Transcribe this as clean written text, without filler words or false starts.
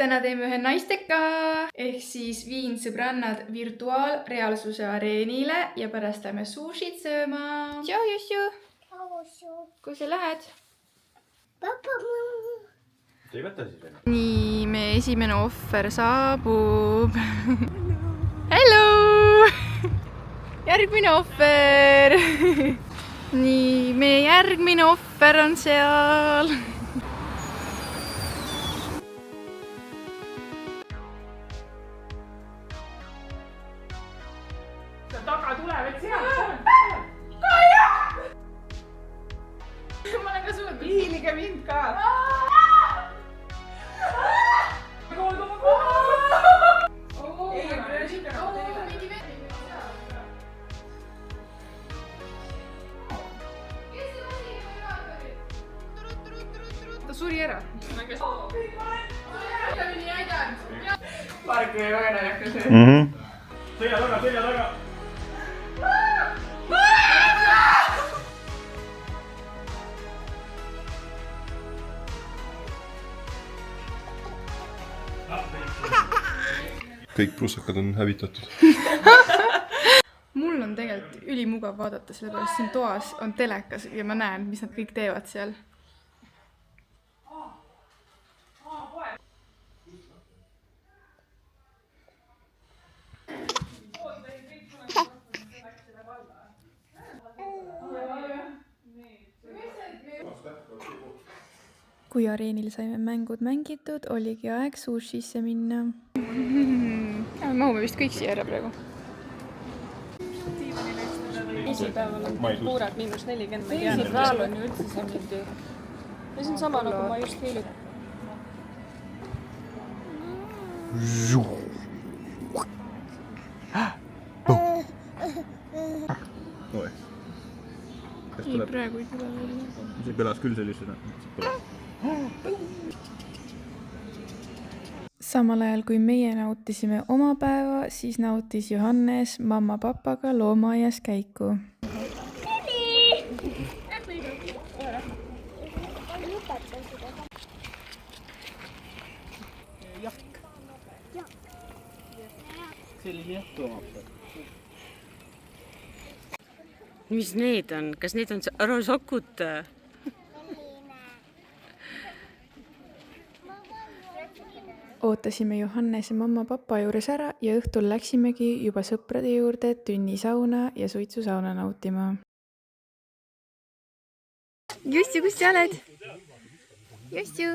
täna teeme ühe naisteka ehk siis viin sõbrannad virtuaalreaalsuse areenile ja pärast lähme sushit sööma. Tšau, Jussu! Kus sa lähed? Sa ei võta siis veel? Nii, meie esimene ohver saabub. Hello! Järgmine ohver! Nii, meie järgmine ohver on seal. Taga tulevad sealt. Kaia! Ma olen ka sulle. Hiilige mind ka. Ta suri ära. Mark oli väga naljakas. Selja taga! Kõik prussakad on hävitatud. Mul on tegelikult ülimugav vaadata, sellepärast siin toas on telekas ja ma näen, mis nad kõik teevad seal. Kui areenil saime mängud mängitud, oligi aeg sushisse minna. Mahume vist kõik siia ära praegu. Esipäeval on puurad -40. Esipäeval on ju üldse see mingi. Ja see on sama nagu ma just hiilut. Ei, praegu ei tule välja. See kõlas küll sellisena. Samal ajal kui meie nautisime oma päeva, siis nautis Johannes mamma-papaga loomaaias käiku. Mis need on? Kas need on rosokud? Ootasime Johannese mamma-papa juures ära ja õhtul läksimegi juba sõprade juurde tünnisauna ja suitsusauna nautima. Jussi, kus sa oled? Jussi!